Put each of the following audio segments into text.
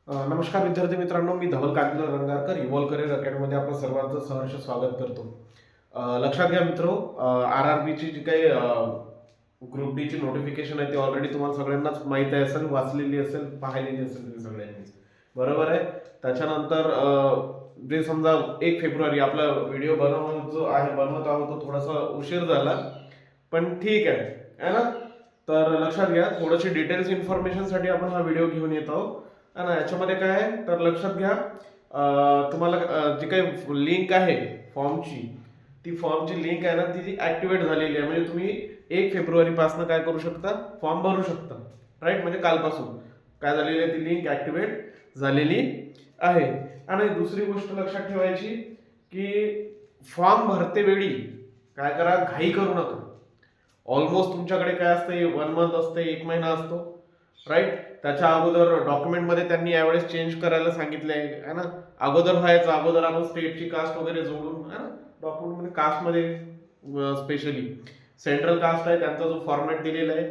नमस्कार विद्यार्थी मित्रांनो, मी धवल कांतीलाल रंगारकर इव्हॉल्व करिअर अकॅडमीमध्ये आपलं सर्वांचं सहर्ष स्वागत करतो. लक्षात घ्या मित्रो, आर आर बीची जी काही ग्रुप डीची नोटिफिकेशन आहे ती ऑलरेडी तुम्हाला सगळ्यांनाच माहीत आहे असेल, वाचलेली असेल, पाहिलेली असेल तुम्ही सगळ्यांनीच. बरोबर आहे. त्याच्यानंतर जे समजा 1 फेब्रुवारी आपला व्हिडिओ बनवत आहोत तो थोडासा उशीर झाला, पण ठीक आहे, है ना. तर लक्षात घ्या, थोडीशी डिटेल्स इन्फॉर्मेशनसाठी आपण हा व्हिडिओ घेऊन येत आहोत. ना याच्यामध्ये काय आहे तर लक्षात घ्या, तुम्हाला जी काही लिंक आहे फॉर्मची, ती फॉर्मची लिंक आहे ना ती ऍक्टिव्हेट झालेली आहे. म्हणजे तुम्ही 1 फेब्रुवारी पासून काय करू शकता, फॉर्म भरू शकता. राईट, म्हणजे कालपासून काय झालेली आहे, ती लिंक ऍक्टिव्हेट झालेली आहे. आणि दुसरी गोष्ट लक्षात ठेवायची की फॉर्म भरते वेळी काय करा, घाई करू नका. ऑलमोस्ट तुमच्याकडे काय असते, 1 मंथ असते, 1 महिना असतो. राईट, त्याच्या अगोदर डॉक्युमेंटमध्ये त्यांनी यावेळेस चेंज करायला सांगितलंय, है ना. अगोदर व्हायचं, अगोदर आपण स्टेटची कास्ट वगैरे जोडून, है ना, डॉक्युमेंटमध्ये कास्टमध्ये स्पेशली सेंट्रल कास्ट आहे त्यांचा जो फॉर्मॅट दिलेला आहे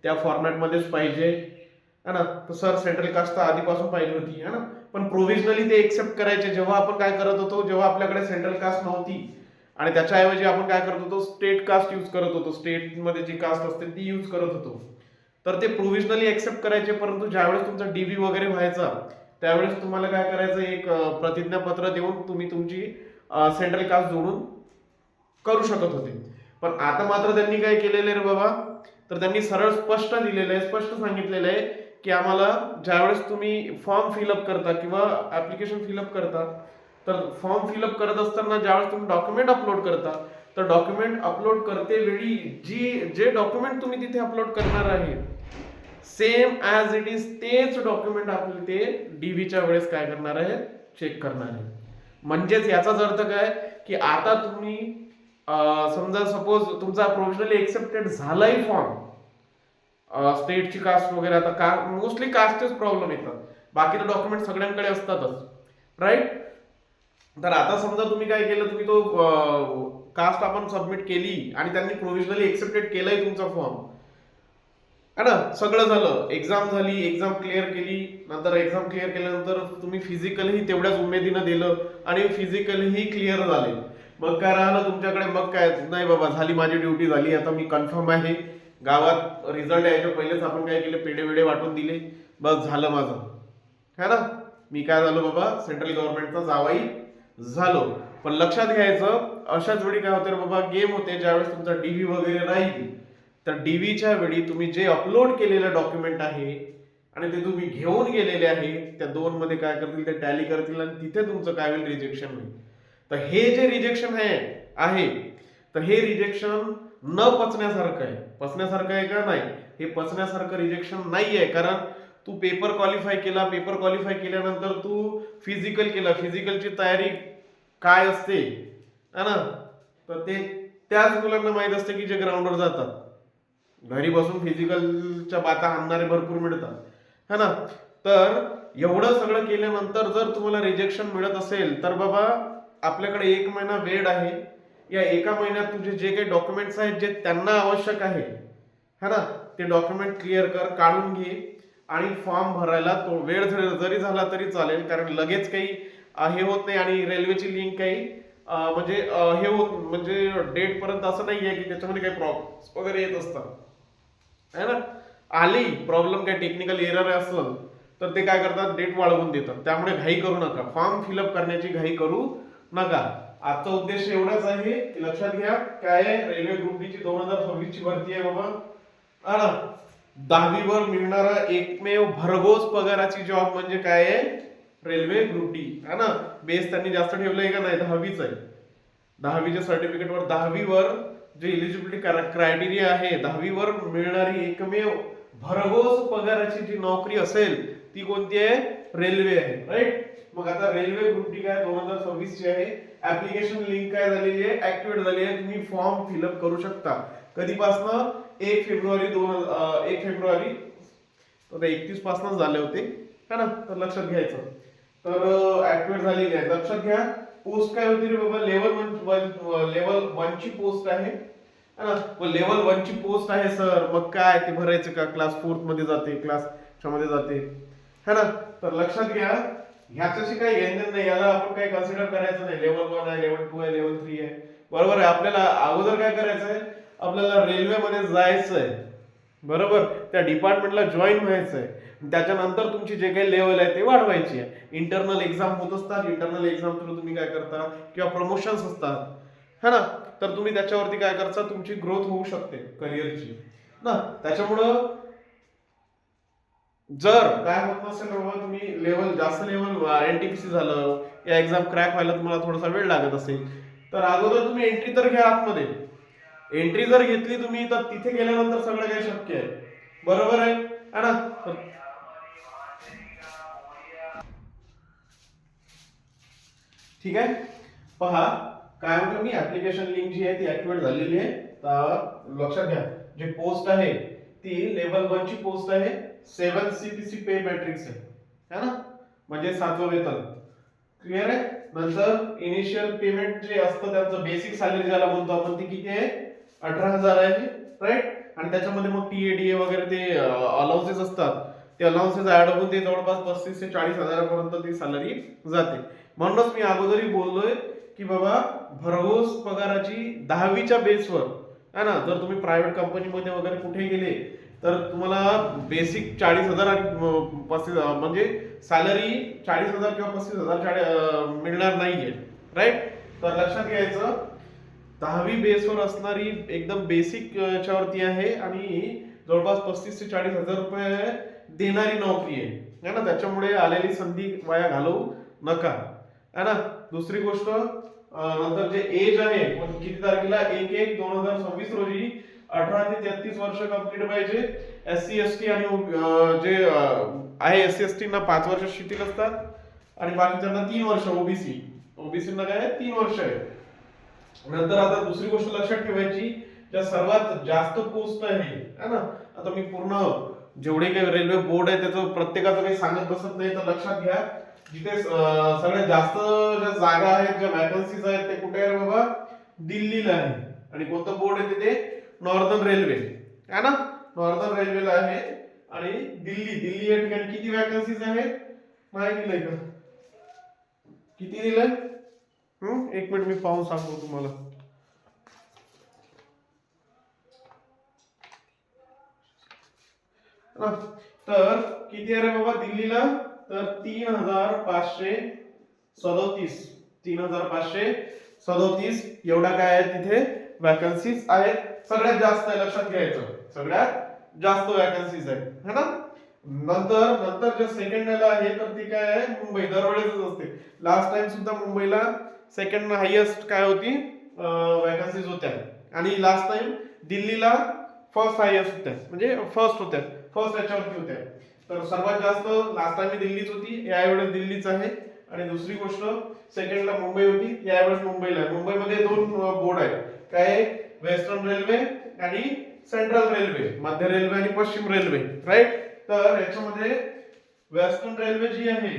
त्या फॉर्मॅटमध्येच पाहिजे, है ना. तर सर सेंट्रल कास्ट तर आधीपासून पाहिजे होती, है ना. पण प्रोव्हिजनली ते एक्सेप्ट करायचे जेव्हा आपण काय करत होतो, जेव्हा आपल्याकडे सेंट्रल कास्ट नव्हती आणि त्याच्याऐवजी आपण काय करत होतो, स्टेट कास्ट यूज करत होतो, स्टेटमध्ये जी कास्ट असते ती यूज करत होतो. तर ते प्रोव्हिजनली एक्सेप्ट करायचे, परंतु ज्यावेळेस तुमचा डीबी वगैरे व्हायचा त्यावेळेस तुम्हाला काय करायचं, एक प्रतिज्ञापत्र देऊन तुम्ही तुमची सेंट्रल कास्ट जोडून करू शकत होते. पण आता मात्र त्यांनी काय केलेलं आहे रे बाबा, तर त्यांनी सरळ स्पष्ट दिलेलं आहे, स्पष्ट सांगितलेलं आहे की आम्हाला ज्यावेळेस तुम्ही फॉर्म फिलअप करता किंवा ऍप्लिकेशन फिलअप करता, तर फॉर्म फिलअप करत असताना ज्यावेळेस तुम्ही डॉक्युमेंट अपलोड करता, तर डॉक्युमेंट अपलोड करते वेळी जे डॉक्युमेंट तुम्ही तिथे अपलोड करणार आहे सेम ॲज इट इज तेच डॉक्युमेंट आपले ते डीव्हीच्या वेळेस काय करणार आहे, चेक करणार आहे. म्हणजेच याचाच अर्थ काय की आता तुम्ही समजा सपोज तुमचा प्रोव्हिजनली एक्सेप्टेड झालाही फॉर्म, स्टेटची कास्ट वगैरे, आता मोस्टली कास्टच प्रॉब्लेम येतात, बाकी तर डॉक्युमेंट सगळ्यांकडे असतातच. राईट, तर आता समजा तुम्ही काय केलं, तुम्ही तो कास्ट आपण सबमिट केली आणि त्यांनी प्रोव्हिजनली एक्सेप्टेड केलंय तुमचा फॉर्म, है ना, सगळं झालं, एक्झाम झाली, एक्झाम क्लिअर केली, नंतर एक्झाम क्लिअर केल्यानंतर तुम्ही फिजिकलही तेवढ्याच उमेदीनं दिलं आणि फिजिकलही क्लिअर झाले. मग काय राहिलं तुमच्याकडे, मग काय नाही बाबा, झाली माझी ड्युटी झाली, आता मी कन्फर्म आहे. गावात रिझल्ट यायच्या पहिलेच आपण काय केलं, पेढे वेडे वाटून दिले, बस झालं माझं, है ना. मी काय झालो बाबा, सेंट्रल गव्हर्नमेंटचा जावाई झालो. पण लक्षात घ्यायचं, अशाच वेळी काय होते रे बाबा, गेम होते. ज्यावेळेस तुमचा डीव्ही वगैरे राहील, तर डीव्हीच्या वेळी तुम्ही जे अपलोड केलेलं डॉक्युमेंट आहे आणि ते तुम्ही घेऊन गेलेले आहे, त्या दोन मध्ये काय करतील, ते टॅली करतील आणि तिथे तुमचं काय होईल, रिजेक्शन होईल. तर हे जे रिजेक्शन आहे तर हे रिजेक्शन न पचण्यासारखं आहे. पचण्यासारखं आहे का, नाही, हे पचण्यासारखं रिजेक्शन नाही आहे. कारण तू पेपर क्वालिफाय केला, पेपर क्वालिफाय केल्यानंतर तू फिजिकल केला, फिजिकलची तयारी काय असते, है ना, तर ते त्याच मुलांना माहित असते की जे ग्राउंडवर जातात. घरी बसून फिजिकलच्या बाता आणणारे भरपूर मिळतात, है ना. तर एवढं सगळं केल्यानंतर जर तुम्हाला रिजेक्शन मिळत असेल, तर बाबा आपल्याकडे 1 महिना वेळ आहे. या 1 महिन्यात तुझे जे काही डॉक्युमेंट्स आहेत जे त्यांना आवश्यक आहे, है ना, ते डॉक्युमेंट क्लिअर कर, काढून घे आणि फॉर्म भरायला तो वेळ जरी झाला तरी चालेल. कारण लगेच काही हे होत नाही आणि रेल्वेची लिंक काही म्हणजे हे होत, म्हणजे डेट पर्यंत असं नाही आहे की त्याच्यामध्ये काही प्रॉब्लेम वगैरे येत असतात, है ना. आली प्रॉब्लेम, काय टेक्निकल एरर असेल तर ते काय करतात, डेट वाढवून देतात. त्यामुळे घाई करू नका, फॉर्म फिलअप करण्याची घाई करू नका. आजचा उद्देश एवढाच आहे की लक्षात घ्या, काय आहे, रेल्वे ग्रुप डी ची 2026 ची भरती आहे बाबा. 10वीवर मिळणारा एकमेव भरघोस पगाराची जॉब म्हणजे काय आहे, रेल्वे ग्रुप डी, है ना. बेस त्यांनी जास्त ठेवलंय का, नाही, 10वीच आहे. 10वीच्या सर्टिफिकेटवर 10वीवर जे इलिजिबिलिटी क्रायटेरिया आहे, 10वीवर मिळणारी एकमेव भरघोस पगाराची जी नोकरी असेल ती कोणती आहे, रेल्वे आहे. राईट, मग आता रेल्वे ग्रुप डी काय 2026 ची आहे. ऍप्लिकेशन लिंक काय झालेली आहे, ऍक्टिव्हेट झाली आहे. तुम्ही फॉर्म फिलअप करू शकता. कधीपासनं, 1 फेब्रुवारी 1 फेब्रुवारी 31 पासूनच झाले होते, है ना. तर लक्षात घ्यायचं, तर ऍक्टिव्हेट झालेली आहे. लक्षात घ्या, पोस्ट काय होती रे बाबा, लेवल 1 ची पोस्ट आहे, है ना. मग लेवल 1 ची पोस्ट आहे सर, मग काय ते भरायचं का, क्लास 4 मध्ये जाते, क्लास मध्ये जाते, है ना. तर लक्षात घ्या, ह्याच्याशी काही घेणं नाही, याला आपण काही कन्सिडर करायचं नाही. लेवल 1 आहे, लेवल 2 आहे, लेवल 3 आहे, बरोबर आहे. आपल्याला अगोदर काय करायचंय, आपल्याला रेल्वेमध्ये जायचंय, बरोबर, त्या डिपार्टमेंटला जॉईन व्हायचंय. त्याच्यानंतर तुमची जे काही लेवल आहे ते वाढवायची आहे. इंटरनल एक्झाम होत असतात, इंटरनल एक्झाम थ्रू तुम्ही काय करता, किंवा प्रमोशन्स असतात, है ना. तर तुम्ही त्याच्यावरती काय करता, तुमची ग्रोथ होऊ शकते करिअरची ना. त्याच्यामुळं जर काय होत नसेल बाबा, तुम्ही लेवल जास्त लेवल एनटीपीसी झालं, या एक्झाम क्रॅक व्हायला तुम्हाला थोडासा वेळ लागत असेल, तर अगोदर तुम्ही एंट्री तर घ्या आतमध्ये. एंट्री जर घेतली तुम्ही, तर तिथे गेल्यानंतर सगळं काही शक्य आहे, बरोबर आहे ना. ठीक आहे, पहा काय म्हटलं मी, ऍप्लिकेशन लिंक जी आहे ती ऍक्टिव्हेट झालेली आहे. तर लक्षात घ्या, जी पोस्ट आहे ती लेवल 1 ची पोस्ट आहे, 7 सीपीसी पे मॅट्रिक्स आहे ना, म्हणजे 7वं वेतन. क्लिअर आहे. नंतर इनिशियल पेमेंट जे असतं त्यांचं बेसिक सॅलरी ज्याला म्हणतो आपण, ती किती आहे, 18,000 आहे, राईट. आणि त्याच्यामध्ये मग टीएडीए वगैरे ते अलाउन्सेस असतात, ते अलाउन्सेस ऍड होऊन ते जवळपास 35 ते 40 हजारापर्यंत ती सॅलरी जाते. म्हणूनच मी अगोदरही बोललोय की बाबा, भरघोस पगाराची 10वीच्या बेसवर आहे ना, जर तुम्ही प्रायव्हेट कंपनीमध्ये वगैरे कुठे गेले तर तुम्हाला बेसिक 40,000 आणि 35,000 म्हणजे सॅलरी 40,000 किंवा 35,000 मिळणार नाहीये, राईट. तर लक्षात घ्यायचं, 10वी बेसवर असणारी एकदम बेसिक याच्यावरती आहे, आणि जवळपास 35 ते 40,000 रुपये देणारी नोकरी आहे ना. त्याच्यामुळे आलेली संधी वाया घालवू नका, है ना. दुसरी गोष्ट, नंतर जे एज आहे, किती तारखेला, 1/1/2026 रोजी 18 ते 33 वर्ष कंप्लीट पाहिजे. SC ST आणि जे आहे SC ST ना 5 वर्ष शिथिल असतात, आणि बाकीच्यांना 3 वर्ष. ओबीसी ना काय 3 वर्ष आहे. नंतर आता दुसरी गोष्ट लक्षात ठेवायची, ज्या सर्वात जास्त पोस्ट आहे ना, आता मी पूर्ण जेवढे काही रेल्वे बोर्ड आहे त्याचं प्रत्येकाचं काही सांगत बसत नाही, तर लक्षात घ्या, जिथे सगळ्यात जास्त ज्या जागा आहेत, ज्या वॅकन्सीज आहेत, ते कुठे आहे बाबा, दिल्लीला आहे. आणि कोणतं बोर्ड आहे तिथे, नॉर्दर्न रेल्वे आहे ना, नॉर्दर्न रेल्वेला आहे. आणि दिल्ली या ठिकाणी किती वॅकन्सीज आहेत, नाही दिलंय का, किती दिलंय, एक मिनिट मी पाहून सांगतो तुम्हाला. तर किती आहे रे बाबा दिल्लीला, तर 3,537 एवढा काय आहे तिथे वॅकन्सीज आहेत. सगळ्यात जास्त आहे, लक्षात घ्यायचं, सगळ्यात जास्त वॅकन्सीज आहेत, है ना. नंतर जे सेकंड आहे, तर ती काय आहे, मुंबई. दरवेळेस असते, लास्ट टाइम सुद्धा मुंबईला सेकंड हायएस्ट काय होती वॅकन्सीज होत्या, आणि लास्ट टाइम दिल्लीला फर्स्ट हायएस्ट होत्या, म्हणजे फर्स्ट याच्यावरती होत्या. तर सर्वात जास्त लास्ट टाइम दिल्लीच होती, यावेळेस दिल्लीच आहे. आणि दुसरी गोष्ट, सेकंडला मुंबई होती, यावेळेस मुंबईला आहे. मुंबईमध्ये 2 बोर्ड आहेत, काय, वेस्टर्न रेल्वे आणि सेंट्रल रेल्वे, मध्य रेल्वे आणि पश्चिम रेल्वे, राईट. तर याच्यामध्ये वेस्टर्न रेल्वे जी आहे,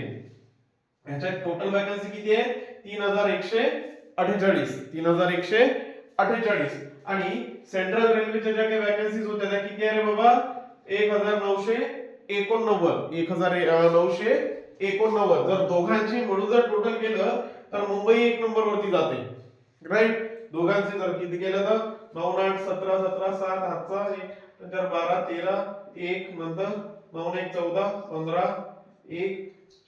याच्यात टोटल वॅकन्सी किती आहे, 3,148. आणि सेंट्रल रेल्वेच्या ज्या काही वॅकन्सीज होत्या त्या किती आहे रे बाबा, 1,989. जर दोघांची मिळून जर टोटल केलं तर मुंबई 1 नंबर वरती जाते, राईट. दोघांचे जर किती केलं तर 9 8 17 17 7 हातचा 1 12 13 1 नंतर 9 1 14 15 1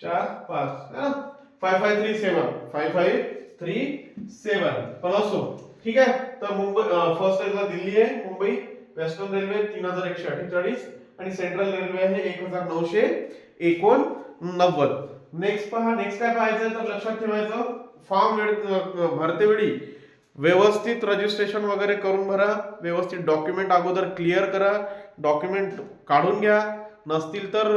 4 5 5537 पण असो, ठीक आहे. तर मुंबई फर्स्ट रेल्वे दिल्ली आहे, मुंबई. वेस्टर्न रेल्वे 3,148 आणि सेंट्रल रेल्वे आहे 1,989. नेक्स्ट काय पाहायचं, तर लक्षात ठेवायचं, फॉर्म भरते वेळी व्यवस्थित रजिस्ट्रेशन वगैरे करून भरा, व्यवस्थित डॉक्युमेंट अगोदर क्लिअर करा, डॉक्युमेंट काढून घ्या, नसतील तर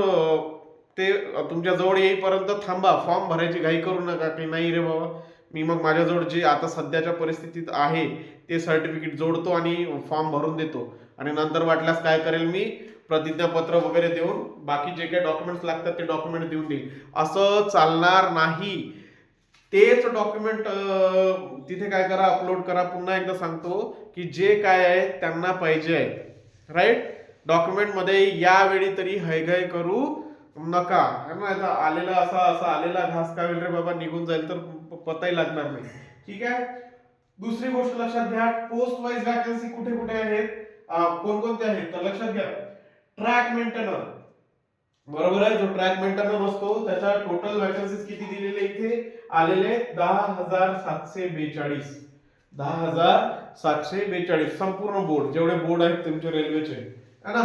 ते तुमच्या जवळ येईपर्यंत थांबा. फॉर्म भरायची घाई करू नका की नाही रे बाबा, मी मग माझ्याजवळ जे आता सध्याच्या परिस्थितीत आहे ते सर्टिफिकेट जोडतो आणि फॉर्म भरून देतो, आणि नंतर वाटल्यास काय करेल मी, प्रतिज्ञापत्र वगैरे देऊन बाकी जे काही डॉक्युमेंट्स लागतात ते डॉक्युमेंट देऊन देईल. असं चालणार नाही. तेच डॉक्युमेंट तिथे काय करा, अपलोड करा. पुन्हा एकदा सांगतो की जे काय आहे त्यांना पाहिजे आहे, राईट. डॉक्युमेंट मध्ये यावेळी तरी हैगय करू नका है ना, आता आलेला असा असा आलेला घास काय होईल रे बाबा, निघून जाईल तर पताही लागणार नाही. ठीक आहे. दुसरी गोष्ट लक्षात घ्या, पोस्ट वाईज वॅकन्सी कुठे कुठे आहेत, कोणकोणते आहेत तर लक्षात घ्या. ट्रॅक मेंटेनर, बरोबर आहे, जो ट्रॅक मेंटेनर असतो त्याच्या टोटल वॅकन्सीज किती दिलेले इथे आलेले 10,742. 10,742 संपूर्ण बोर्ड, जेवढे बोर्ड आहेत तुमचे रेल्वेचे है ना,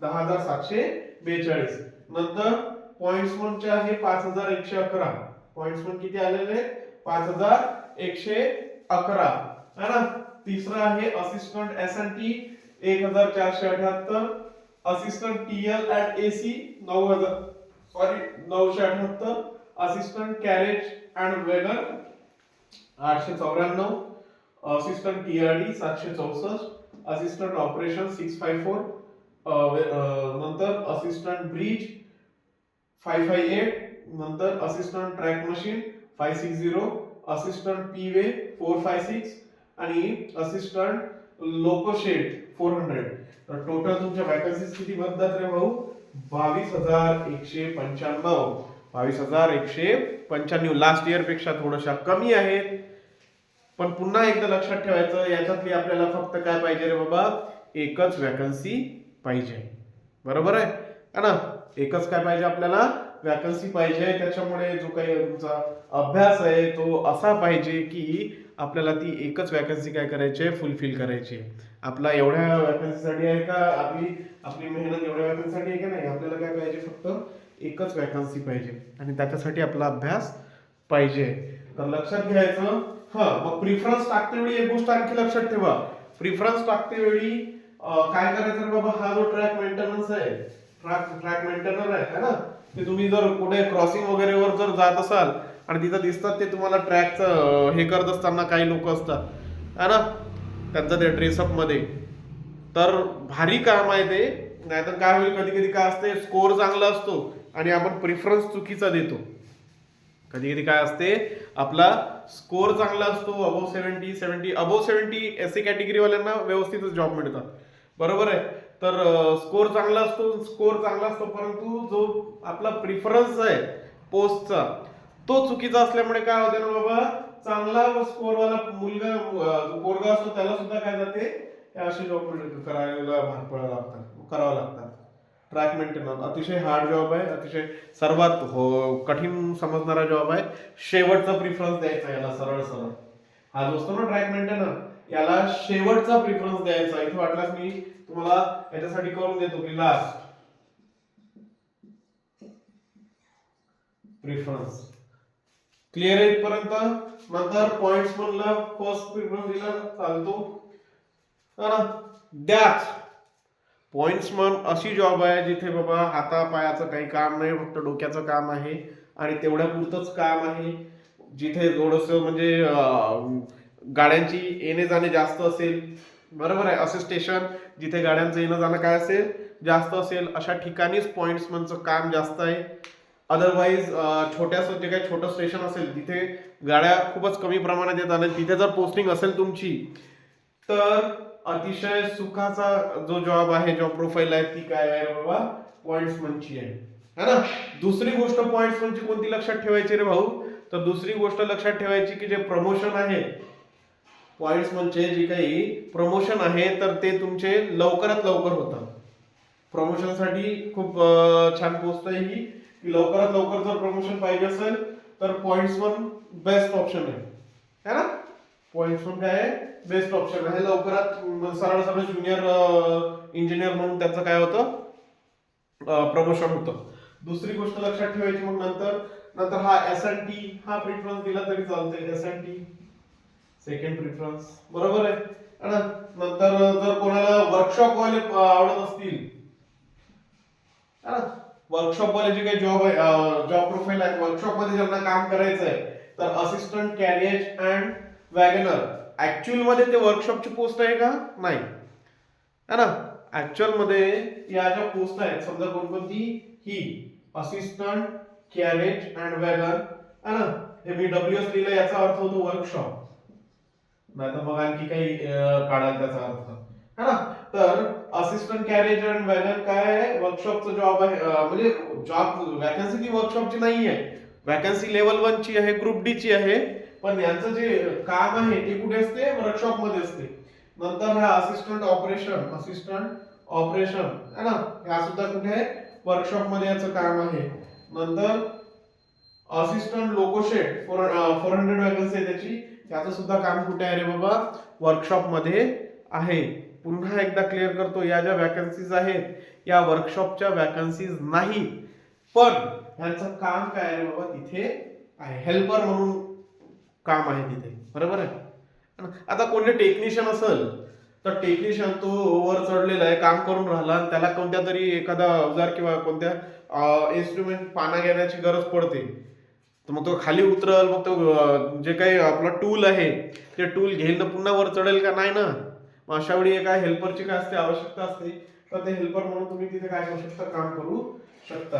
10,742. नंतर पॉइंट्स चे आहे 5,111. पॉइंट्स किती आलेले 5,111 है ना. तिसरा आहे assistant SNT 1,478. Assistant TL and AC 978. Assistant carriage and wagon 894. Assistant TRD 764. Assistant operation 654. नंतर असिस्टंट ब्रिज 558. नंतर assistant track machine 560. Assistant P way 456 आणि असिस्टंट लोकोशेड 400. तर टोटल तुमच्या वॅकन्सीज किती बनतात रे भाऊ, 22,195. 22,195 लास्ट इयर पेक्षा थोड्याशा कमी आहेत. पण पुन्हा एकदा लक्षात ठेवायचं, याच्यातली आपल्याला फक्त काय पाहिजे रे बाबा, एकच वॅकन्सी पाहिजे. बरोबर आहे ना, एकच काय पाहिजे आपल्याला, वॅकन्सी पाहिजे. त्याच्यामुळे जो काही तुमचा अभ्यास आहे तो असा पाहिजे की आपल्याला ती एकच वॅकन्सी काय करायची आहे, फुलफिल करायची आहे. आपला एवढ्या वॅकन्सीसाठी आहे का, आपली मेहनत एवढ्या वॅकन्सीसाठी आहे का नाही, आपल्याला काय पाहिजे, फक्त एकच वॅकन्सी पाहिजे आणि त्याच्यासाठी आपला अभ्यास पाहिजे. तर लक्षात घ्यायचं. मग प्रिफरन्स टाकते वेळी एक गोष्ट आणखी लक्षात ठेवा. प्रिफरन्स टाकते वेळी काय करायचं बाबा, हा जो ट्रॅक मेंटेनन्स आहे, ट्रॅक मेंटेनर आहे ना, ते तुम्ही जर कुठे क्रॉसिंग वगैरे वर जर जात असाल आणि तिथं दिसतात ते तुम्हाला ट्रॅकचं हे करत असताना काही लोक असतात है ना, त्यांचं ते ड्रेसअप मध्ये, तर भारी काम आहे ते. नाहीतर काय होईल, कधी कधी काय असते, स्कोर चांगला असतो आणि आपण प्रिफरन्स चुकीचा देतो. कधी कधी काय असते, आपला स्कोर चांगला असतो, अबोव 70 एससी कॅटेगरी वाल्यांना व्यवस्थितच जॉब मिळतात. बरोबर आहे. तर स्कोर चांगला असतो, परंतु जो आपला प्रिफरन्स आहे पोस्टचा तो चुकीचा असल्यामुळे काय होते ना बाबा, चांगला स्कोर वाला मुलगा पोरगा असतो त्याला सुद्धा काय जाते, अशी जॉब करायला भाग करावं लागतात. ट्रॅक मेंटेनर अतिशय हार्ड जॉब आहे, अतिशय सर्वात कठीण समजणारा जॉब आहे. शेवटचा प्रिफरन्स द्यायचा याला, सरळ हा जो असतो ना ट्रॅक मेंटेनर, याला शेवटचा प्रिफरन्स द्यायचा. इथे वाटल्यास मी तुम्हाला याच्यासाठी करून देतो की लास्ट प्रिफरन्स. क्लिअर आहे इथपर्यंत. नंतर पॉइंट्स म्हणला फर्स्ट प्रिफरन्स दिला चालतो. द्याच पॉइंट्समन अशी जॉब आहे जिथे बाबा हातापायाचं काही काम नाही, फक्त डोक्याचं काम आहे आणि तेवढ्या पुरतच काम आहे. जिथे थोडंसं म्हणजे गाड्यांची येणे जाणे जास्त असेल, बरोबर आहे, असे स्टेशन जिथे गाड्यांचं येणं जाणं काय असेल जास्त असेल, अशा ठिकाणीच पॉइंट्समनचं काम जास्त आहे. अदरवाईज छोट्याचं जे काही छोटं स्टेशन असेल जिथे गाड्या खूपच कमी प्रमाणात येतात आणि तिथे जर पोस्टिंग असेल तुमची, तर अतिशय सुखाचा जो जॉब आहे, जॉब प्रोफाईल आहे ती काय आहे बाबा, पॉइंट्समनची आहे ना. दुसरी गोष्ट पॉइंट्समनची कोणती लक्षात ठेवायची रे भाऊ, तर दुसरी गोष्ट लक्षात ठेवायची की जे प्रमोशन आहे पॉइंट्समनचे, जे काही प्रमोशन आहे तर ते तुमचे लवकरात लवकर होतात. प्रमोशनसाठी खूप छान पोस्ट आहे ही, की लवकरात लवकर जर प्रमोशन पाहिजे असेल तर पॉइंट्समन बेस्ट ऑप्शन आहे ना. पॉइंट्समन काय आहे, बेस्ट ऑप्शन आहे. लवकरात सरळ ज्युनियर इंजिनियर म्हणून त्याचं काय होतं, प्रमोशन होतं. दुसरी गोष्ट लक्षात ठेवायची. मग नंतर हा एसएनटी हा प्रिफरन्स दिला तरी चालते, एसएनटी सेकंड प्रिफरन्स, बरोबर आहे. नंतर जर कोणाला वर्कशॉप वाले आवडत असतील, वर्कशॉप वाले जे काही जॉब आहे, जॉब प्रोफाईल आहे, वर्कशॉप मध्ये ज्यांना काम करायचं आहे, तर assistant carriage and WagonR. Actual मध्ये ते वर्कशॉपची पोस्ट आहे का, नाही है ना. ऍक्च्युअल मध्ये या ज्या पोस्ट आहेत, समजा कोणकोणती, ही असिस्टंट कॅरेज अँड वॅगन है ना, हे मी WS लिहिलं, याचा अर्थ होतो वर्कशॉप, नाही तर मग आणखी काही काढाल त्याचा अर्थ है ना. तर असिस्टंट कॅरेज अँड वॅगन काय आहे, वर्कशॉपचा जॉब आहे. म्हणजे जॉब वॅकन्सी ती वर्कशॉपची नाही आहे, वॅकन्सी लेवल 1 ची आहे, ग्रुप डी ची आहे. पण यांचं जे काम आहे ते कुठे असते, वर्कशॉप मध्ये असते. नंतर हा असिस्टंट ऑपरेशन है ना, हा सुद्धा कुठे आहे, वर्कशॉप मध्ये याचं काम आहे. नंतर असिस्टंट लोकोशेड 400 वॅकन्सी आहे त्याची, त्याचं सुद्धा काम कुठे आहे रे बाबा, वर्कशॉप मध्ये आहे. पुन्हा एकदा क्लिअर करतो, या ज्या वॅकन्सीज आहेत या वर्कशॉपच्या वॅकन्सीज नाही, पण यांचं काम काय आहे रे बाबा, तिथे आहे हेल्पर म्हणून काम आहे तिथे, बरोबर आहे. आता कोणी टेक्निशियन असेल तर टेक्निशियन तो वर चढलेला आहे, काम करून राहिला, आणि त्याला कोणत्या तरी एखादा अवजार किंवा कोणत्या इन्स्ट्रुमेंट पाना घेण्याची गरज पडते, तर मग तो खाली उतरल, मग तो जे काही आपला टूल आहे ते टूल घेईल तर पुन्हा वर चढेल का, नाही ना. मग अशा वेळी एका हेल्परची काय असते, आवश्यकता असते. तर ते हेल्पर म्हणून तुम्ही तिथे काय करू शकता, काम करू शकता.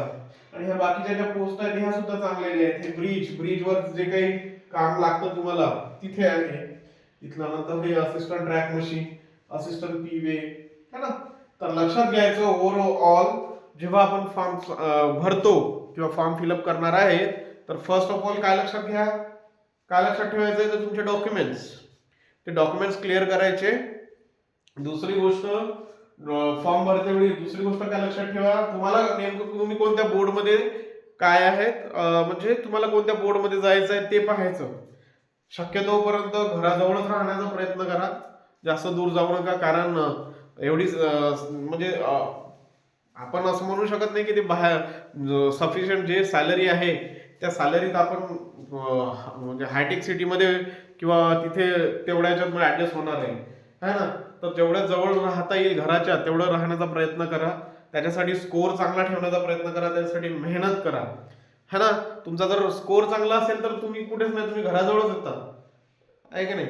आणि ह्या बाकीच्या ज्या पोस्ट आहेत ह्या सुद्धा चांगलेल्या आहेत. हे ब्रिजवर जे काही काम लागतं तुम्हाला तिथे आहे. तिथलं नंतर हे असिस्टंट ट्रॅक मशीन, असिस्टंट पीवे है ना. तर लक्षात घ्यायचं, ओव्हरऑल जेव्हा आपण फॉर्म भरतो किंवा फॉर्म फिलअप करणार आहे, तर फर्स्ट ऑफ ऑल काय लक्षात घ्या, काय लक्षात ठेवायचं, तर तुमचे डॉक्युमेंट्स क्लिअर करायचे. दुसरी गोष्ट, फॉर्म भरते वेळी दुसरी गोष्ट काय लक्षात ठेवा, तुम्हाला नेमकं तुम्ही कोणत्या बोर्डमध्ये काय आहेत, म्हणजे तुम्हाला कोणत्या बोर्डमध्ये जायचं आहे ते पाहायचं. शक्यतोपर्यंत घराजवळच राहण्याचा प्रयत्न करा, जास्त दूर जाऊ नका. कारण एवढी म्हणजे आपण असं म्हणू शकत नाही की ते बाहेर सफिशियंट जे सॅलरी आहे त्या सॅलरीत आपण म्हणजे हायटेक सिटीमध्ये किंवा तिथे तेवढ्या ह्याच्यात ऍडजस्ट होणार नाही, है ना. तर जेवढ्या जवळ राहता येईल घराच्या तेवढं राहण्याचा प्रयत्न करा. त्याच्यासाठी स्कोर चांगला ठेवण्याचा प्रयत्न करा, त्याच्यासाठी मेहनत करा, है ना. तुमचा जर स्कोर चांगला असेल तर तुम्ही कुठेच नाही, तुम्ही घराजवळच येता, आहे की नाही.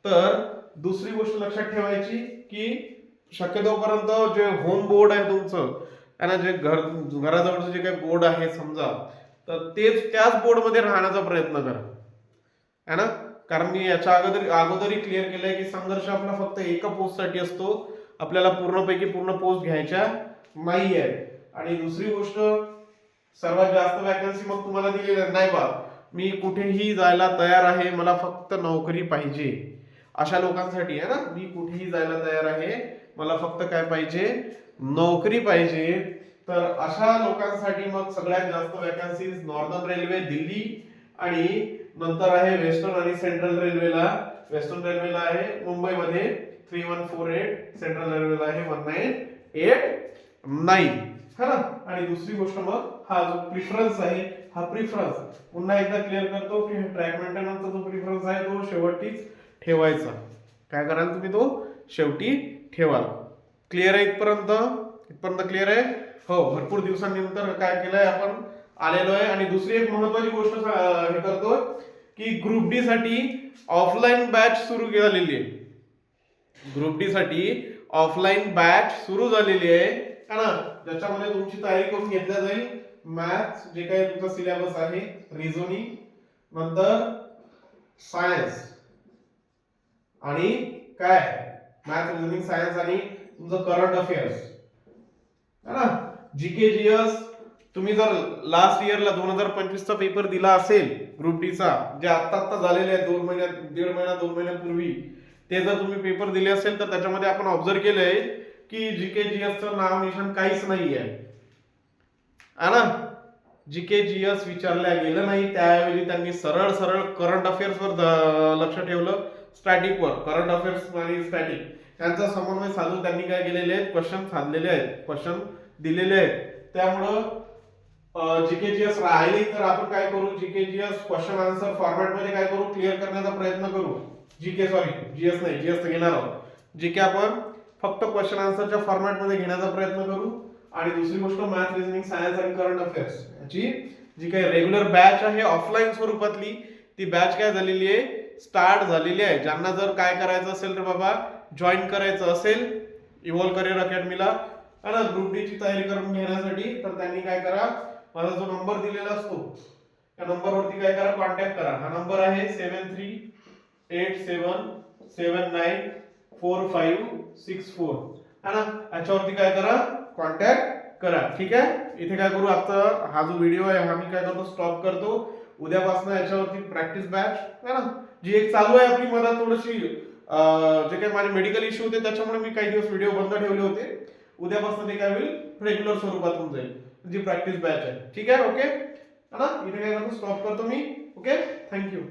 तर दुसरी गोष्ट लक्षात ठेवायची की शक्यतोपर्यंत जे होम बोर्ड आहे तुमचं, आहे ना, जे घराजवळचं जे काही बोर्ड आहे समजा, तर तेच त्याच बोर्डमध्ये राहण्याचा प्रयत्न करा, है ना. कारण मी याच्या अगोदरही क्लिअर केलंय की संघर्ष आपला फक्त एका पोस्टसाठी असतो, आपल्याला पूर्ण पोस्ट घ्यायच्या नाही आहे. आणि दुसरी गोष्ट, सर्वात जास्त वॅकन्सी मग तुम्हाला दिलेल्या नाही बा, मी कुठेही जायला तयार आहे, मला फक्त नोकरी पाहिजे, अशा लोकांसाठी आहे ना, मी कुठेही जायला तयार आहे, मला फक्त काय पाहिजे, नोकरी पाहिजे. तर अशा लोकांसाठी मग सगळ्यात जास्त वॅकन्सीज नॉर्दर्न रेल्वे दिल्ली, आणि नंतर आहे वेस्टर्न आणि सेंट्रल रेल्वेला. वेस्टर्न रेल्वेला आहे मुंबईमध्ये 3148, सेंट्रल रेल्वेला आहे 1989, है ना. आणि दुसरी गोष्ट, मग हा जो प्रिफरन्स आहे, हा प्रिफरन्स पुन्हा एकदा क्लिअर करतो की ट्रॅक मेंटेनन्सचा जो प्रिफरन्स आहे तो शेवटीच ठेवायचा. काय कराल तुम्ही, तो शेवटी ठेवाल. क्लिअर आहे इथपर्यंत क्लिअर आहे. हो, भरपूर दिवसांनंतर काय केलंय आपण, आलेलो आहे. आणि दुसरी एक महत्वाची गोष्ट हे करतो की ग्रुप डी साठी ऑफलाईन बॅच सुरू झालेली आहे. ग्रुप डी साठी ऑफलाईन बॅच सुरू झालेली आहे, ना, ज्याच्यामध्ये तुमची तयारी करून घेतल्या जाईल. मॅथ्स जे काही तुमचा सिलेबस आहे, रिझनिंग, नंतर सायन्स, आणि काय मॅथ्स, रिझनिंग, सायन्स, आणि तुमचं करंट अफेअर्स, है ना. जीके जीएस तुम्ही जर लास्ट इयरला 2025 चा पेपर दिला असेल ग्रुप डी चा, जे आता झालेले आहे 2 महिन्यापूर्वी, ते जर तुम्ही पेपर दिले असेल तर त्याच्यामध्ये आपण ऑब्झर्व केलंय की जीके जीएस चं नाव निशाण काहीच नाहीये, है ना. जीके जीएस विचारल्या गेलं नाही, त्याऐवजी त्यांनी सरळ करंट अफेअर्स वर लक्ष ठेवलं, स्टॅटिक वर. करंट अफेअर्स आणि स्टॅटिक यांचा समन्वय साधून त्यांनी काय केलेले आहेत, क्वेश्चन दिलेले आहेत. त्यामुळं जीकेजीएस राहिले तर आपण काय करू, जीकेजीएस क्वेश्चन आन्सर फॉर्मॅट मध्ये काय करू, क्लिअर करण्याचा प्रयत्न करू. जीएस तर घेणार आहोत, जीके आपण फक्त क्वेश्चन आन्सरच्या फॉर्मॅट मध्ये घेण्याचा प्रयत्न करू. आणि दुसरी गोष्ट, मॅथ, रिझनिंग, सायन्स आणि करंट अफेअर्स याची जी काही रेग्युलर बॅच आहे ऑफलाईन स्वरूपातली, ती बॅच काय झालेली आहे, स्टार्ट झालेली आहे. ज्यांना जर काय करायचं असेल तर बाबा जॉईन करायचं असेल इव्हॉल्व करिअर अकॅडमीला, ग्रुप डी ची तयारी करून घेण्यासाठी, तर त्यांनी काय करा, माझा जो नंबर दिलेला असतो त्या नंबरवरती काय करा, कॉन्टॅक्ट करा. हा नंबर आहे 7387794564. है ना, याच्यावरती काय करा, कॉन्टॅक्ट करा. ठीक आहे, इथे काय करू, आता हा जो व्हिडिओ आहे हा मी काय करतो, स्टॉप करतो. उद्यापासून याच्यावरती प्रॅक्टिस बॅच है ना, जी एक चालू आहे आपली, मधात थोडीशी जे काही माझे मेडिकल इश्यू होते त्याच्यामुळे मी काही दिवस व्हिडिओ बंद ठेवले होते. उद्यापासून ते काय होईल, रेग्युलर स्वरूपात होऊन जाईल, जी प्रॅक्टिस बॅच आहे. ठीक आहे, ओके, है ना, इथे काय करतो, स्टॉप करतो मी. Okay, thank you.